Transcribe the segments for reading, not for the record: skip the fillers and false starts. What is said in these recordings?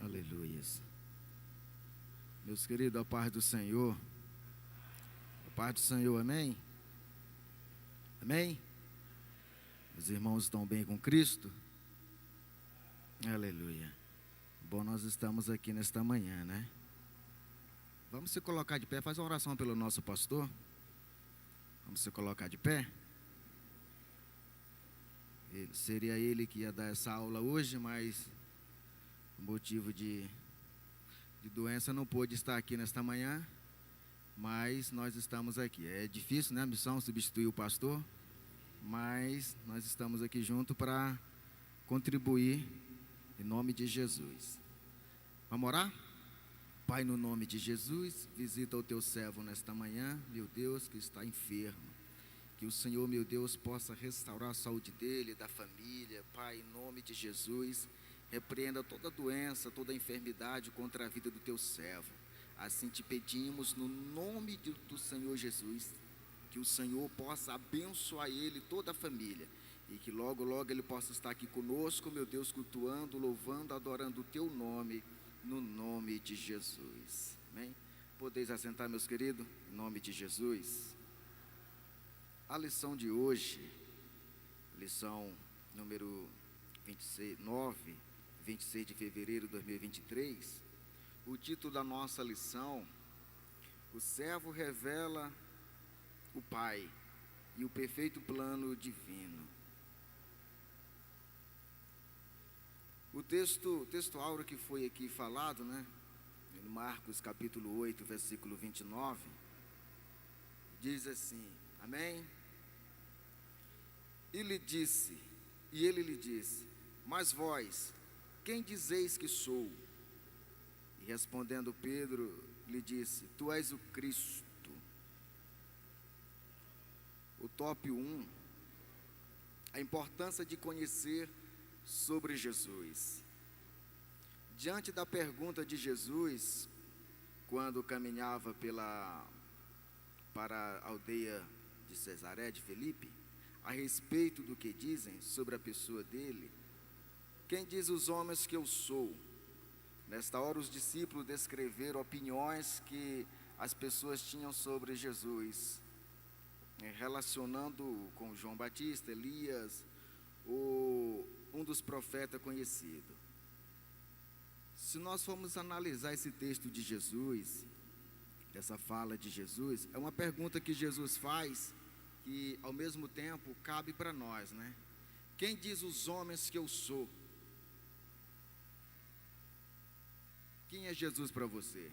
Aleluias. Meus queridos, a paz do Senhor. A paz do Senhor, amém? Amém? Os irmãos estão bem com Cristo? Aleluia. Bom, nós estamos aqui nesta manhã, né? Vamos se colocar de pé, faz uma oração pelo nosso pastor. Vamos se colocar de pé. Seria ele que ia dar essa aula hoje, mas por motivo de doença não pôde estar aqui nesta manhã, mas nós estamos aqui. É difícil, né, a missão substituir o pastor, mas nós estamos aqui junto para contribuir em nome de Jesus. Vamos orar? Pai, no nome de Jesus, visita o teu servo nesta manhã, meu Deus, que está enfermo. Que o Senhor, meu Deus, possa restaurar a saúde dele, da família. Pai, em nome de Jesus, repreenda toda doença, toda enfermidade contra a vida do teu servo. Assim te pedimos, no nome do Senhor Jesus, que o Senhor possa abençoar ele, toda a família. E que logo, logo ele possa estar aqui conosco, meu Deus, cultuando, louvando, adorando o teu nome, no nome de Jesus. Amém? Podeis assentar, meus queridos, em nome de Jesus. A lição de hoje, lição número 26 de fevereiro de 2023, o título da nossa lição: o servo revela o Pai e o perfeito plano divino. O texto áureo que foi aqui falado, né, em Marcos capítulo 8, versículo 29, diz assim, amém? E ele lhe disse, mas vós, quem dizeis que sou? E respondendo Pedro, lhe disse, tu és o Cristo. O tópico 1, a importância de conhecer sobre Jesus. Diante da pergunta de Jesus, quando caminhava para a aldeia de Cesaré de Filipe, a respeito do que dizem sobre a pessoa dele, quem diz os homens que eu sou? Nesta hora os discípulos descreveram opiniões que as pessoas tinham sobre Jesus, relacionando com João Batista, Elias, um dos profetas conhecidos. Se nós formos analisar esse texto de Jesus, essa fala de Jesus, é uma pergunta que Jesus faz, que ao mesmo tempo cabe para nós, né? Quem diz os homens que eu sou? Quem é Jesus para você?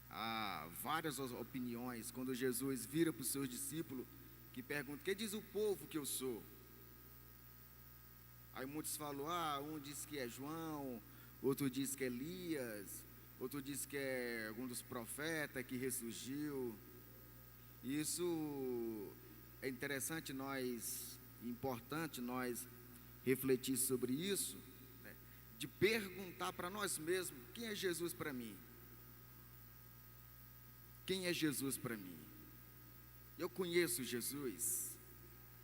Há várias opiniões. Quando Jesus vira para os seus discípulos, que perguntam, quem diz o povo que eu sou? Aí muitos falam, um diz que é João, outro diz que é Elias, outro diz que é algum dos profetas que ressurgiu. Isso é interessante, importante nós refletir sobre isso, né? De perguntar para nós mesmos, quem é Jesus para mim? Quem é Jesus para mim? Eu conheço Jesus,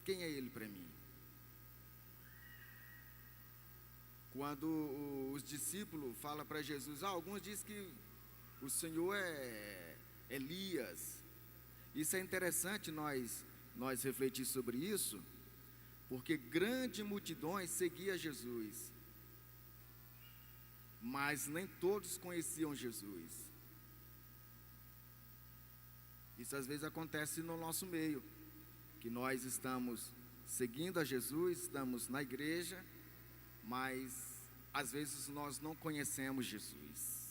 quem é Ele para mim? Quando os discípulos falam para Jesus, alguns dizem que o Senhor é Elias. Isso é interessante nós refletir sobre isso, porque grandes multidões seguiam Jesus, mas nem todos conheciam Jesus. Isso às vezes acontece no nosso meio, que nós estamos seguindo a Jesus, estamos na igreja, mas às vezes nós não conhecemos Jesus.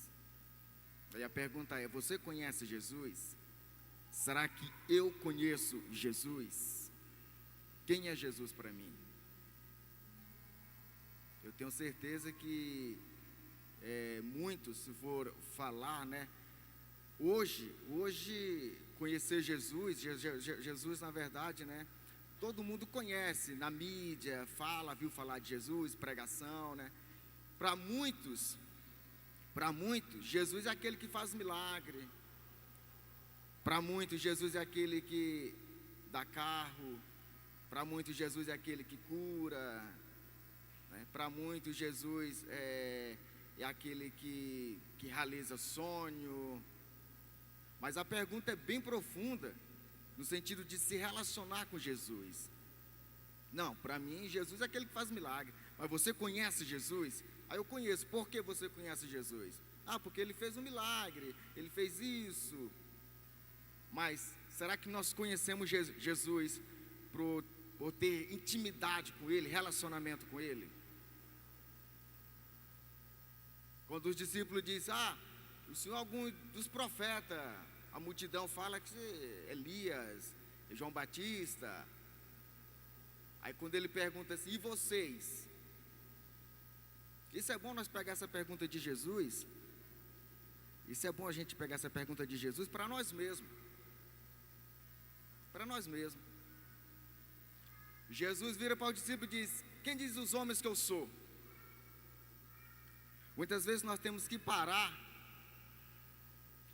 Aí a pergunta é, você conhece Jesus? Será que eu conheço Jesus? Quem é Jesus para mim? Eu tenho certeza que muitos, se for falar, né? Hoje, conhecer Jesus na verdade, né? Todo mundo conhece, na mídia, viu falar de Jesus, pregação, né? Para muitos, Jesus é aquele que faz milagre. Para muitos, Jesus é aquele que dá carro. Para muitos, Jesus é aquele que cura. né? Para muitos, Jesus é aquele que realiza sonho. Mas a pergunta é bem profunda, no sentido de se relacionar com Jesus. Não, para mim, Jesus é aquele que faz milagre. Mas você conhece Jesus? Ah, eu conheço. Por que você conhece Jesus? Ah, porque ele fez um milagre, ele fez isso. Mas será que nós conhecemos Jesus por ter intimidade com ele, relacionamento com ele? Quando os discípulos dizem, o senhor é algum dos profetas, a multidão fala que Elias, João Batista. Aí quando ele pergunta assim, e vocês? Isso é bom nós pegar essa pergunta de Jesus. Isso é bom a gente pegar essa pergunta de Jesus para nós mesmos. Para nós mesmos. Jesus vira para o discípulo e diz, quem diz os homens que eu sou? Muitas vezes nós temos que parar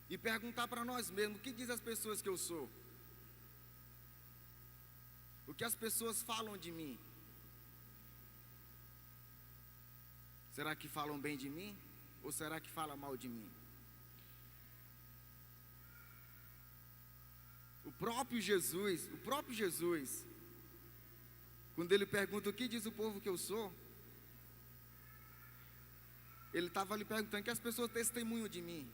e perguntar para nós mesmos, o que diz as pessoas que eu sou? O que as pessoas falam de mim? Será que falam bem de mim? Ou será que falam mal de mim? O próprio Jesus, quando ele pergunta o que diz o povo que eu sou, ele estava lhe perguntando que as pessoas testemunham de mim.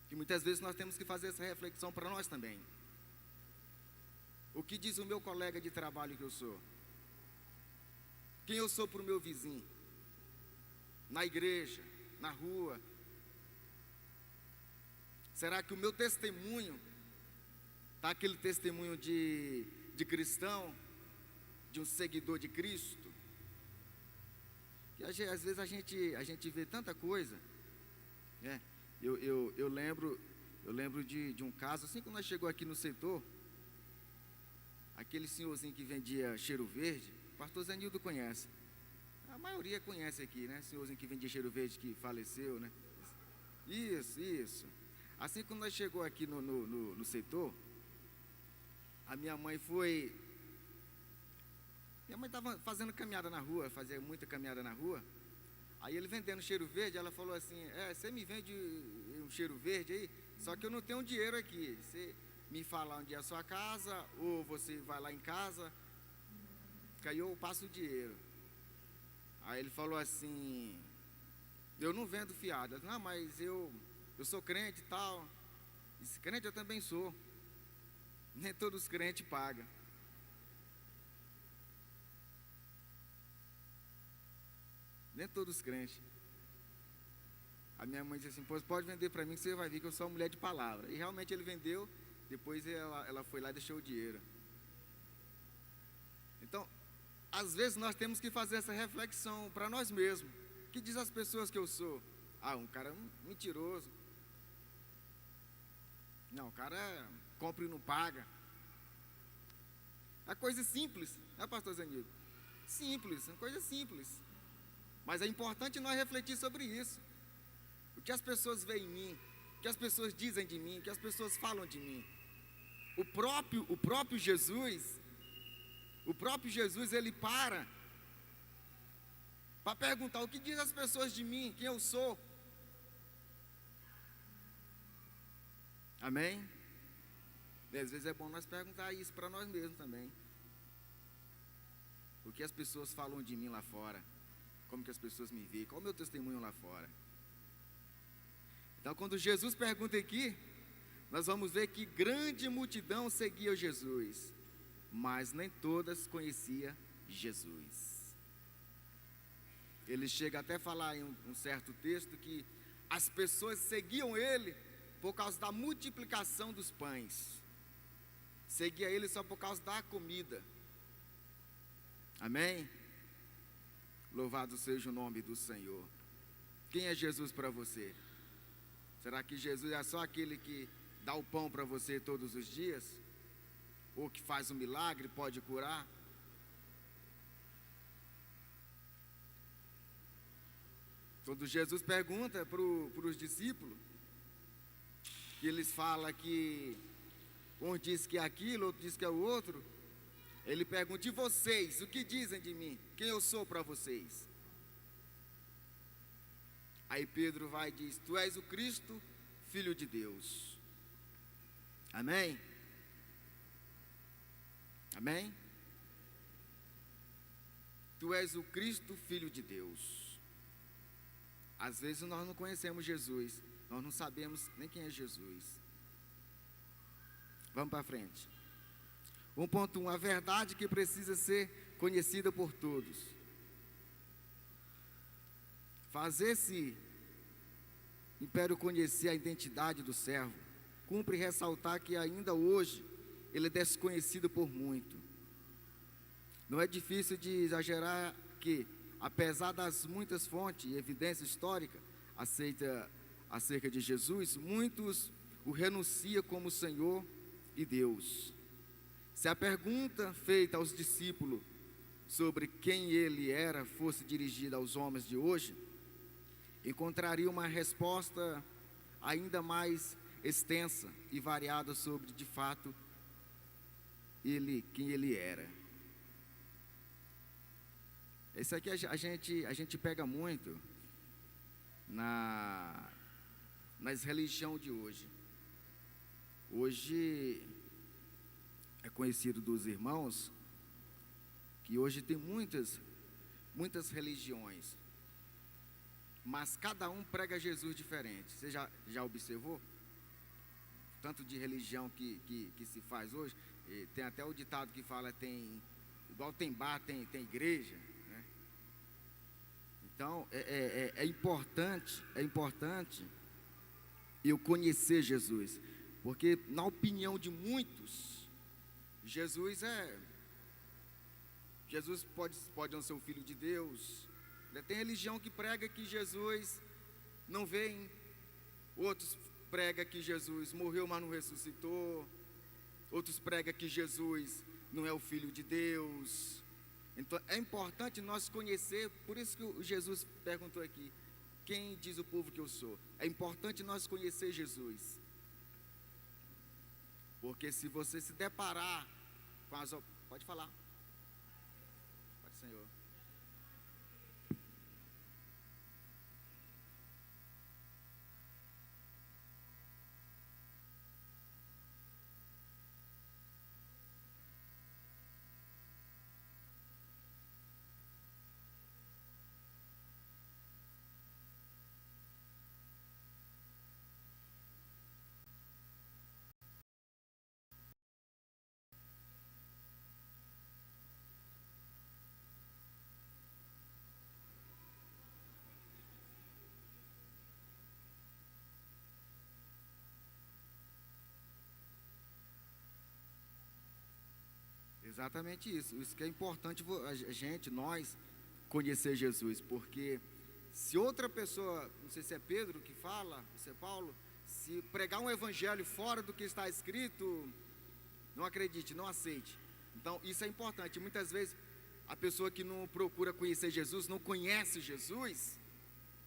Que muitas vezes nós temos que fazer essa reflexão para nós também. O que diz o meu colega de trabalho que eu sou? Quem eu sou para o meu vizinho? Na igreja, na rua? Será que o meu testemunho está aquele testemunho de cristão, de um seguidor de Cristo? Que às vezes a gente vê tanta coisa, né? Eu lembro de um caso, assim que nós chegou aqui no setor, aquele senhorzinho que vendia cheiro verde, o pastor Zenildo conhece, a maioria conhece aqui, né? Senhorzinho que vendia cheiro verde que faleceu, né? Isso. Assim que nós chegou aqui no setor, a minha mãe estava fazendo caminhada na rua, fazia muita caminhada na rua. Aí ele vendendo cheiro verde, ela falou assim, você me vende um cheiro verde aí? Só que eu não tenho dinheiro aqui. Você me fala onde é a sua casa, ou você vai lá em casa, que aí eu passo o dinheiro. Aí ele falou assim, eu não vendo fiado. Não, mas eu sou crente e tal. Esse crente eu também sou. Nem todos os crentes pagam. Nem todos os crentes. A minha mãe disse assim, pois pode vender para mim que você vai ver que eu sou uma mulher de palavra. E realmente ele vendeu, depois ela foi lá e deixou o dinheiro. Então, às vezes nós temos que fazer essa reflexão para nós mesmos. O que diz as pessoas que eu sou? Um cara mentiroso. Não, o cara compra e não paga. É coisa simples, né, pastor Zenildo? Simples, uma coisa simples. Mas é importante nós refletir sobre isso. O que as pessoas veem em mim, o que as pessoas dizem de mim, o que as pessoas falam de mim. O próprio Jesus, ele para perguntar o que dizem as pessoas de mim, quem eu sou. Amém? E às vezes é bom nós perguntar isso para nós mesmos também. O que as pessoas falam de mim lá fora? Como que as pessoas me veem? Qual é o meu testemunho lá fora? Então, quando Jesus pergunta aqui, nós vamos ver que grande multidão seguia Jesus, mas nem todas conhecia Jesus. Ele chega até a falar em um certo texto que as pessoas seguiam ele por causa da multiplicação dos pães. Seguia ele só por causa da comida. Amém? Louvado seja o nome do Senhor. Quem é Jesus para você? Será que Jesus é só aquele que dá o pão para você todos os dias? Ou que faz um milagre, pode curar? Quando Jesus pergunta para os discípulos, que eles falam que um diz que é aquilo, outro diz que é o outro, Ele pergunta: e vocês, o que dizem de mim? Quem eu sou para vocês? Aí Pedro vai e diz: tu és o Cristo, Filho de Deus. Amém? Amém? Tu és o Cristo, Filho de Deus. Às vezes nós não conhecemos Jesus, nós não sabemos nem quem é Jesus. Vamos para frente. 1.1. A verdade que precisa ser conhecida por todos. Fazer-se império conhecer a identidade do servo, cumpre ressaltar que ainda hoje ele é desconhecido por muito. Não é difícil de exagerar que, apesar das muitas fontes e evidência histórica acerca de Jesus, muitos o renunciam como Senhor e Deus. Se a pergunta feita aos discípulos sobre quem ele era fosse dirigida aos homens de hoje, encontraria uma resposta ainda mais extensa e variada sobre, de fato, quem ele era. Isso aqui a gente pega muito nas religiões de hoje. Hoje é conhecido dos irmãos que hoje tem muitas religiões, mas cada um prega Jesus diferente. Você já observou? Tanto de religião que se faz hoje. E tem até o ditado que fala, igual tem bar, tem igreja, né? Então é importante eu conhecer Jesus, porque na opinião de muitos, Jesus pode não ser o Filho de Deus. Tem religião que prega que Jesus não vem, outros pregam que Jesus morreu, mas não ressuscitou, outros pregam que Jesus não é o Filho de Deus. Então é importante nós conhecer, por isso que Jesus perguntou aqui: quem diz o povo que eu sou? É importante nós conhecer Jesus, porque se você se deparar com as... Pode falar. Pode, Senhor. Exatamente isso. Isso que é importante nós, conhecer Jesus. Porque se outra pessoa, não sei se é Pedro que fala, se é Paulo, se pregar um evangelho fora do que está escrito, não acredite, não aceite. Então isso é importante. Muitas vezes a pessoa que não procura conhecer Jesus, não conhece Jesus,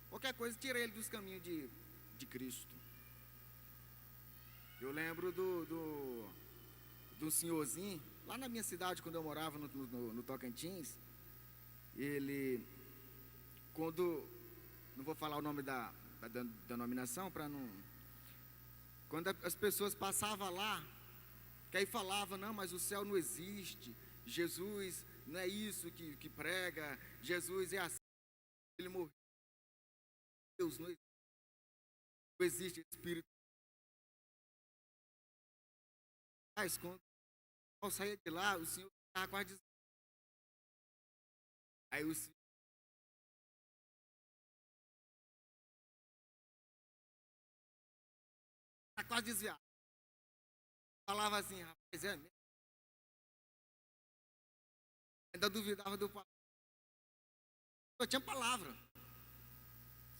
qualquer coisa tira ele dos caminhos de Cristo. Eu lembro do senhorzinho, lá na minha cidade, quando eu morava no Tocantins. Ele, não vou falar o nome da denominação, para não... Quando as pessoas passavam lá, que aí falava: não, mas o céu não existe, Jesus não é isso que prega, Jesus é assim, ele morreu, Deus não existe Espírito. Quando eu saía de lá, o Senhor estava quase dizendo. Aí o Senhor estava quase desviado. Falava assim: rapaz, é mesmo? Ainda duvidava do pai. Só tinha palavra.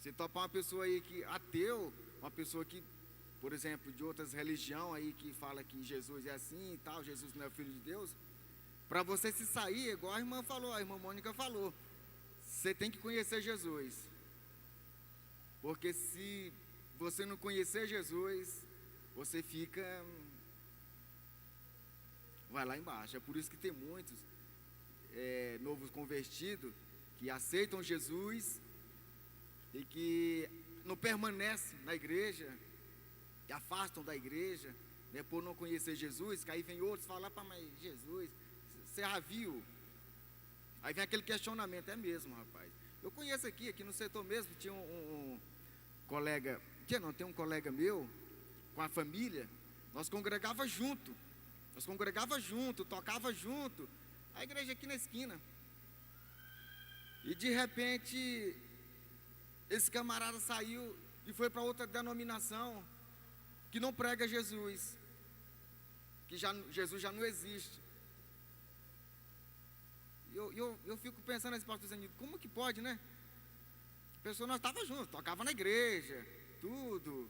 Se topar uma pessoa aí que ateu, uma pessoa que, por exemplo, de outras religiões aí que fala que Jesus é assim e tal, Jesus não é o Filho de Deus, para você se sair, igual a irmã falou, a irmã Mônica falou, você tem que conhecer Jesus. Porque se você não conhecer Jesus, você fica vai lá embaixo. É por isso que tem muitos novos convertidos que aceitam Jesus e que não permanecem na igreja, que afastam da igreja, né, por não conhecer Jesus, que aí vem outros falar, pá, mas Jesus, você já viu? Aí vem aquele questionamento, é mesmo, rapaz. Eu conheço aqui no setor mesmo, tinha um colega, tem um colega meu, com a família, nós congregava junto, tocava junto, a igreja aqui na esquina. E de repente, esse camarada saiu e foi para outra denominação, que não prega Jesus, que Jesus já não existe. Eu fico pensando nesse pastor Zanito, como que pode, né? A pessoa, nós estávamos juntos, tocava na igreja, tudo.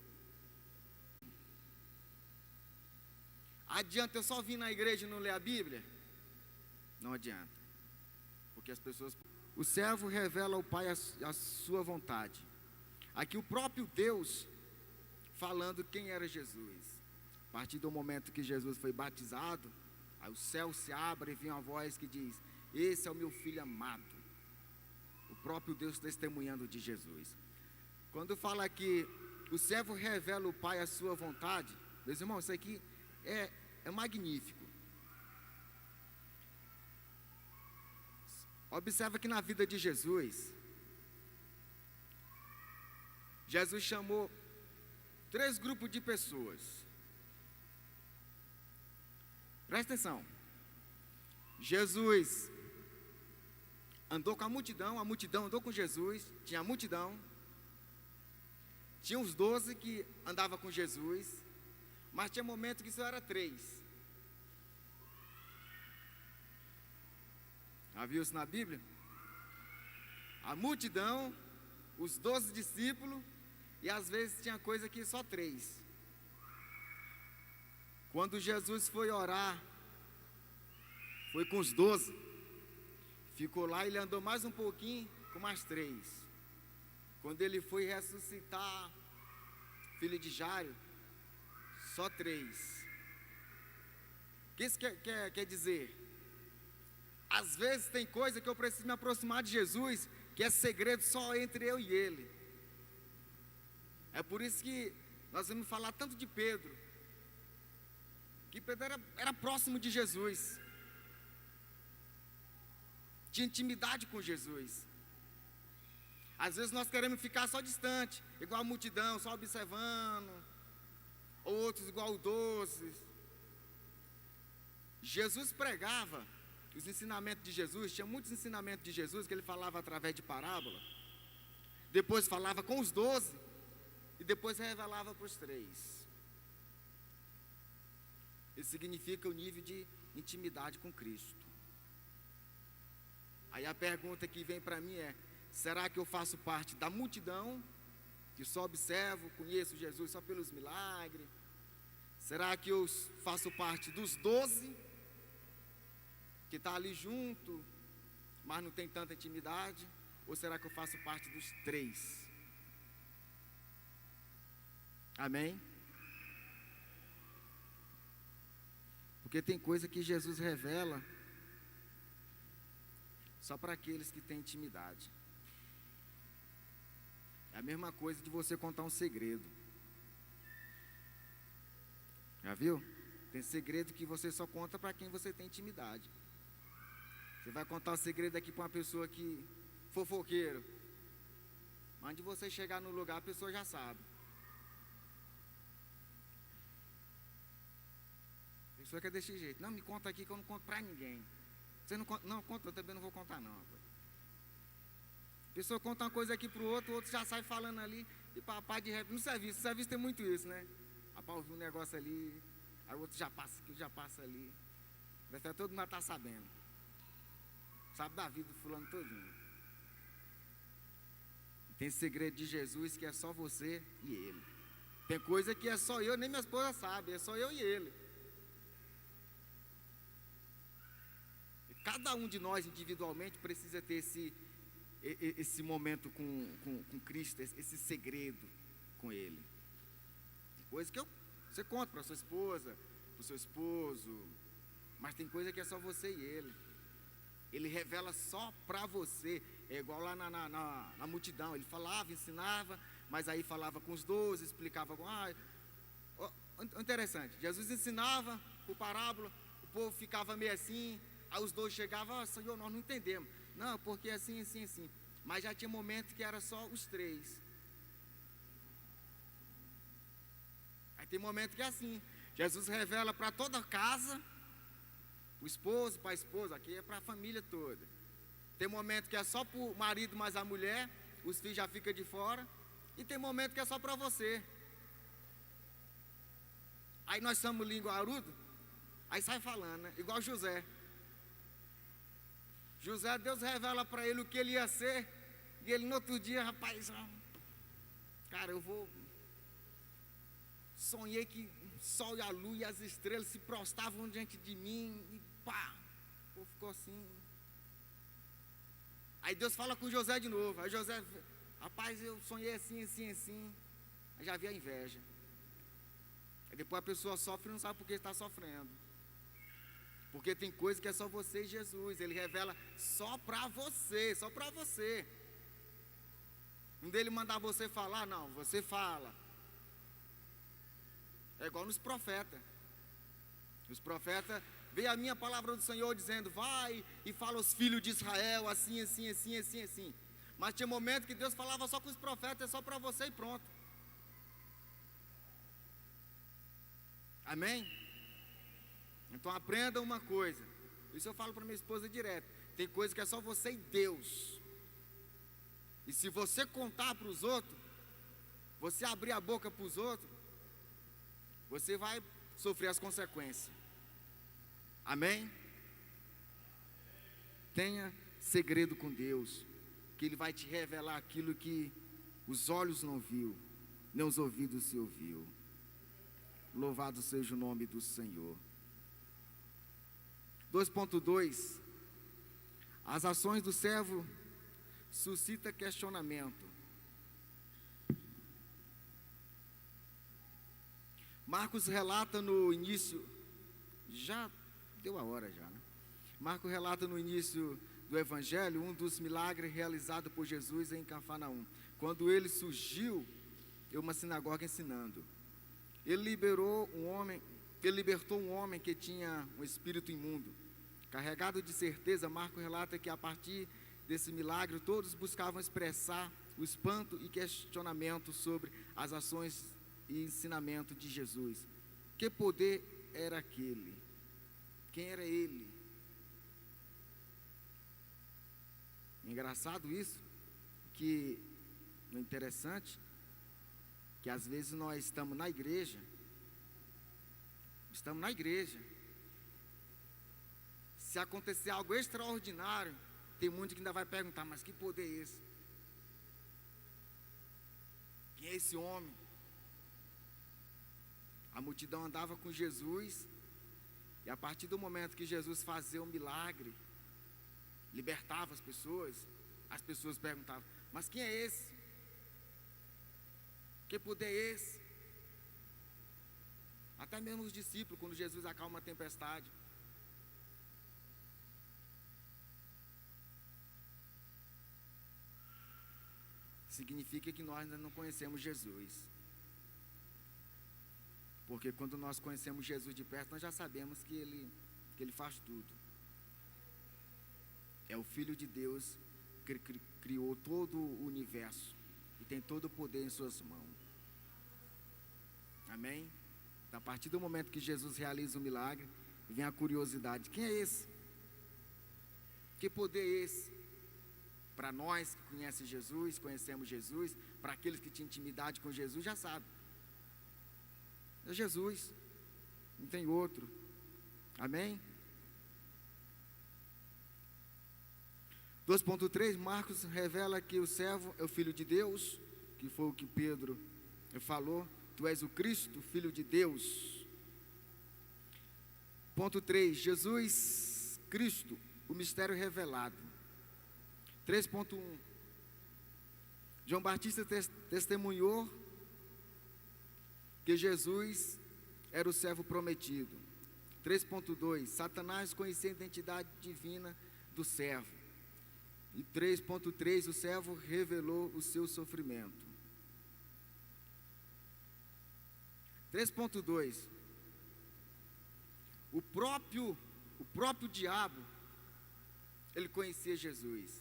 Adianta eu só vir na igreja e não ler a Bíblia? Não adianta. Porque as pessoas... O servo revela ao Pai a sua vontade. Aqui o próprio Deus falando quem era Jesus. A partir do momento que Jesus foi batizado, aí o céu se abre e vem uma voz que diz: esse é o meu filho amado. O próprio Deus testemunhando de Jesus. Quando fala aqui, o servo revela ao Pai a sua vontade, meus irmãos, isso aqui é magnífico. Observa que na vida de Jesus, Jesus chamou 3 grupos de pessoas. Presta atenção. Jesus andou com a multidão andou com Jesus, tinha a multidão, tinha os 12 que andavam com Jesus, mas tinha momento que só era 3. Já viu isso na Bíblia? A multidão, os 12 discípulos, e às vezes tinha coisa que só 3. Quando Jesus foi orar, foi com os 12, ficou lá e ele andou mais um pouquinho com mais 3. Quando ele foi ressuscitar filho de Jairo, só 3. O que isso quer dizer? Às vezes tem coisa que eu preciso me aproximar de Jesus, que é segredo só entre eu e Ele. É por isso que nós vamos falar tanto de Pedro, que Pedro era próximo de Jesus, tinha intimidade com Jesus. Às vezes nós queremos ficar só distante, igual a multidão, só observando, outros igual o 12. Jesus pregava, os ensinamentos de Jesus, tinha muitos ensinamentos de Jesus que ele falava através de parábola, depois falava com os 12, e depois revelava para os 3. Isso significa o nível de intimidade com Cristo. Aí a pergunta que vem para mim é: será que eu faço parte da multidão, que só observo, conheço Jesus só pelos milagres? Será que eu faço parte dos 12, que está ali junto, mas não tem tanta intimidade? Ou será que eu faço parte dos 3? Amém? Porque tem coisa que Jesus revela só para aqueles que têm intimidade. É a mesma coisa de você contar um segredo. Já viu? Tem segredo que você só conta para quem você tem intimidade. Você vai contar um segredo aqui para uma pessoa que fofoqueiro, antes de você chegar no lugar, a pessoa já sabe. A pessoa que é desse jeito: não, me conta aqui que eu não conto para ninguém. Você não conta? Não, conta, eu também não vou contar não. A pessoa conta uma coisa aqui para o outro já sai falando ali, e papai de repente, no serviço tem muito isso, né? Rapaz, ouviu um negócio ali, aí o outro já passa aqui, já passa ali. Até todo mundo está sabendo. Sabe da vida do fulano todinho. Tem segredo de Jesus que é só você e Ele. Tem coisa que é só eu, nem minha esposa sabe, é só eu e Ele. E cada um de nós individualmente precisa ter esse momento com Cristo, esse segredo com Ele. Tem coisa que você conta para sua esposa, para o seu esposo, Mas tem coisa que é só você e Ele. Ele revela só para você. É igual lá na multidão. Ele falava, ensinava, mas aí falava com os 12, explicava. Interessante. Jesus ensinava por parábola, o povo ficava meio assim. Aí os 12 chegavam, Senhor, nós não entendemos. Não, porque assim, assim, assim. Mas já tinha momento que era só os 3. Aí tem momento que é assim. Jesus revela para toda a casa, o esposo, para a esposa, aqui é para a família toda. Tem momento que é só para o marido mais a mulher, os filhos já ficam de fora. E tem momento que é só para você. Aí nós somos linguarudo, aí sai falando, né? Igual José. José, Deus revela para ele o que ele ia ser. E ele no outro dia, rapaz, cara, sonhei que o sol e a lua e as estrelas se prostravam diante de mim. E pá, o povo ficou assim. Aí Deus fala com José de novo. Aí José, rapaz, eu sonhei assim, assim, assim. Aí já vi a inveja. Aí depois a pessoa sofre e não sabe por que está sofrendo. Porque tem coisa que é só você e Jesus. Ele revela só para você, só para você. Não dele mandar você falar, não, você fala. É igual nos profetas. Os profetas, veio a minha palavra do Senhor dizendo, vai e fala aos filhos de Israel, assim, assim, assim, assim, assim. Mas tinha momento que Deus falava só com os profetas, é só para você e pronto. Amém? Então aprenda uma coisa. Isso eu falo para minha esposa direto. Tem coisa que é só você e Deus. E se você contar para os outros, você abrir a boca para os outros, você vai sofrer as consequências. Amém? Tenha segredo com Deus, que Ele vai te revelar aquilo que os olhos não viu, nem os ouvidos se ouviu. Louvado seja o nome do Senhor. 2.2. As ações do servo suscitam questionamento. Marcos relata no início, já deu a hora já, né? Marcos relata no início do Evangelho um dos milagres realizados por Jesus em Cafarnaum, quando ele surgiu em uma sinagoga ensinando. Ele libertou um homem que tinha um espírito imundo. Carregado de certeza, Marcos relata que a partir desse milagre todos buscavam expressar o espanto e questionamento sobre as ações e ensinamento de Jesus. Que poder era aquele? Quem era ele? Engraçado isso, que é interessante, que às vezes nós estamos na igreja, se acontecer algo extraordinário, tem muitos que ainda vai perguntar, mas que poder é esse? Quem é esse homem? A multidão andava com Jesus, e a partir do momento que Jesus fazia um milagre, libertava as pessoas perguntavam, mas quem é esse? Que poder é esse? Até mesmo os discípulos, quando Jesus acalma a tempestade. Significa que nós ainda não conhecemos Jesus. Porque quando nós conhecemos Jesus de perto, nós já sabemos que Ele faz tudo. É o Filho de Deus que criou todo o universo e tem todo o poder em suas mãos. Amém? Então, a partir do momento que Jesus realiza o milagre, vem a curiosidade: quem é esse? Que poder é esse? Para nós que conhecemos Jesus, para aqueles que tinham intimidade com Jesus, já sabem. É Jesus, não tem outro. Amém? 2.3, Marcos revela que o servo é o Filho de Deus, que foi o que Pedro falou. Tu és o Cristo, Filho de Deus. Ponto 3, Jesus Cristo, o mistério revelado. 3.1, João Batista testemunhou que Jesus era o servo prometido. 3.2, Satanás conhecia a identidade divina do servo. E 3.3, o servo revelou o seu sofrimento. 3.2, o próprio diabo, ele conhecia Jesus.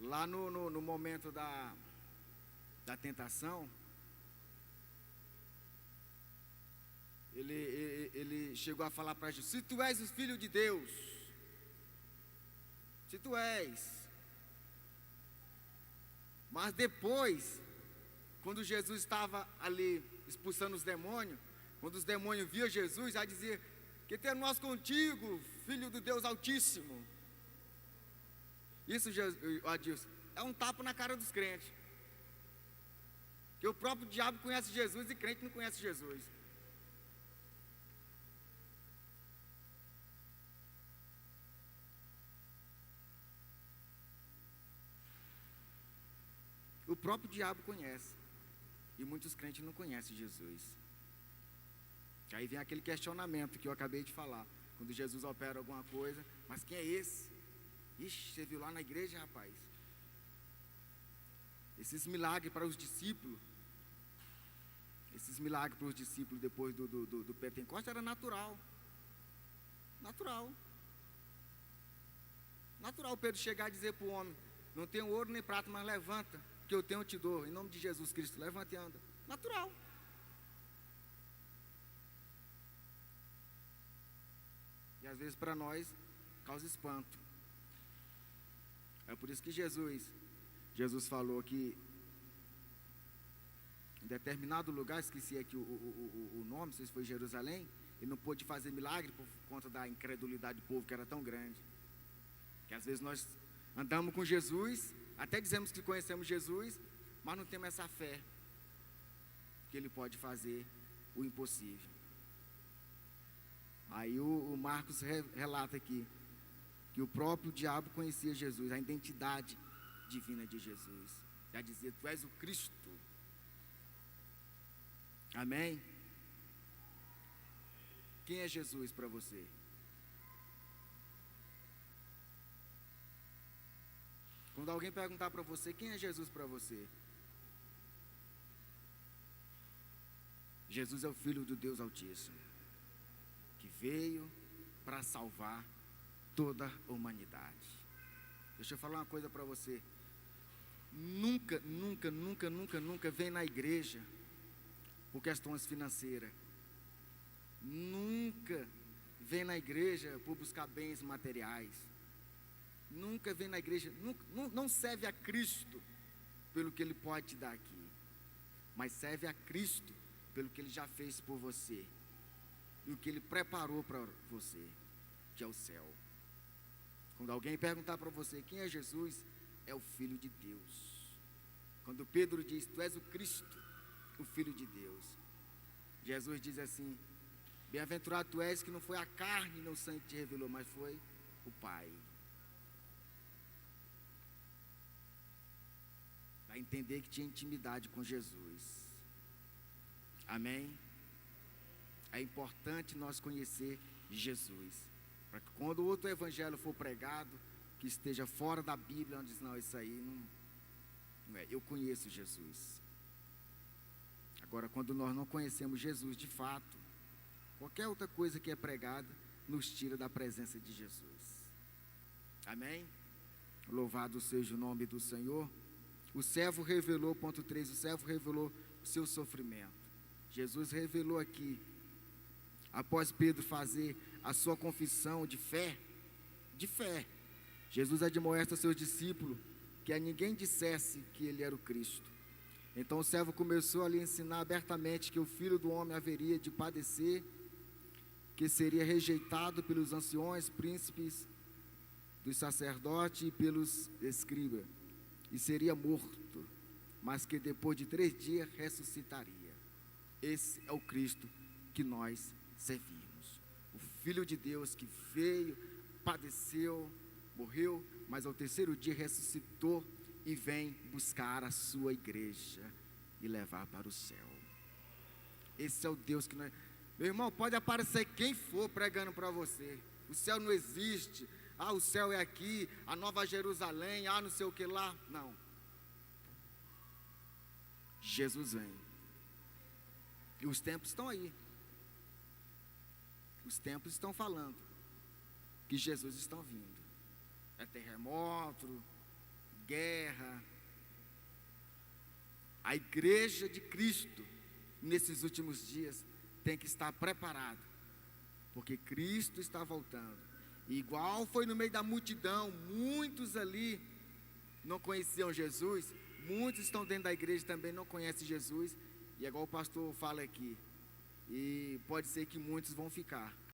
Lá no momento da tentação, ele chegou a falar para Jesus: se tu és o filho de Deus, se tu és. Mas depois, quando Jesus estava ali expulsando os demônios, quando os demônios viam Jesus, já dizia: que ter nós contigo, filho do Deus Altíssimo. Isso, Adilson, é um tapa na cara dos crentes. Que o próprio diabo conhece Jesus e crente não conhece Jesus. O próprio diabo conhece. E muitos crentes não conhecem Jesus. Aí vem aquele questionamento que eu acabei de falar. Quando Jesus opera alguma coisa: mas quem é esse? Ixi, você viu lá na igreja, rapaz? Esses milagres para os discípulos. Esses milagres para os discípulos depois do Pentecostes era natural. Natural. Natural Pedro chegar e dizer para o homem: não tenho ouro nem prata, mas levanta, que eu tenho, eu te dou, em nome de Jesus Cristo, levanta e anda. Natural. E às vezes para nós causa espanto. É por isso que Jesus falou que em determinado lugar, esqueci aqui o nome, não sei se foi Jerusalém, ele não pôde fazer milagre por conta da incredulidade do povo, que era tão grande. Que às vezes nós andamos com Jesus, até dizemos que conhecemos Jesus, mas não temos essa fé que Ele pode fazer o impossível. Aí o Marcos relata aqui que o próprio diabo conhecia Jesus, a identidade divina de Jesus. Já dizia: tu és o Cristo. Amém? Quem é Jesus para você? Quando alguém perguntar para você: quem é Jesus para você? Jesus é o Filho do Deus Altíssimo, que veio para salvar toda a humanidade. Deixa eu falar uma coisa para você. Nunca vem na igreja por questões financeiras. Nunca vem na igreja por buscar bens materiais. Nunca vem na igreja, não serve a Cristo pelo que Ele pode te dar aqui, mas serve a Cristo pelo que Ele já fez por você e o que Ele preparou para você, que é o céu. Quando alguém perguntar para você quem é Jesus, é o Filho de Deus. Quando Pedro diz: tu és o Cristo, o Filho de Deus, Jesus diz assim: bem-aventurado tu és, que não foi a carne nem o sangue que te revelou, mas foi o Pai. Para entender que tinha intimidade com Jesus. Amém? É importante nós conhecer Jesus, para que quando outro evangelho for pregado, que esteja fora da Bíblia, onde diz: não, isso aí não é, eu conheço Jesus. Agora, quando nós não conhecemos Jesus de fato, qualquer outra coisa que é pregada nos tira da presença de Jesus. Amém? Louvado seja o nome do Senhor. O servo revelou, ponto 3, o servo revelou o seu sofrimento. Jesus revelou aqui, após Pedro fazer a sua confissão de fé, Jesus admoesta seus discípulos que a ninguém dissesse que ele era o Cristo. Então o servo começou a lhe ensinar abertamente que o Filho do Homem haveria de padecer, que seria rejeitado pelos anciões, príncipes, dos sacerdotes e pelos escribas, e seria morto, mas que depois de 3 dias ressuscitaria. Esse é o Cristo que nós servimos, o Filho de Deus que veio, padeceu, morreu, mas ao 3º dia ressuscitou e vem buscar a sua igreja e levar para o céu. Esse é o Deus que nós... Meu irmão, pode aparecer quem for pregando para você. O céu não existe. Ah, o céu é aqui, a Nova Jerusalém, ah, não sei o que lá. Não. Jesus vem. E os tempos estão aí. Os tempos estão falando que Jesus está vindo. É terremoto, guerra. A igreja de Cristo, nesses últimos dias, tem que estar preparada, porque Cristo está voltando. E igual foi no meio da multidão, muitos ali não conheciam Jesus, muitos estão dentro da igreja também não conhecem Jesus, e igual o pastor fala aqui, e pode ser que muitos vão ficar.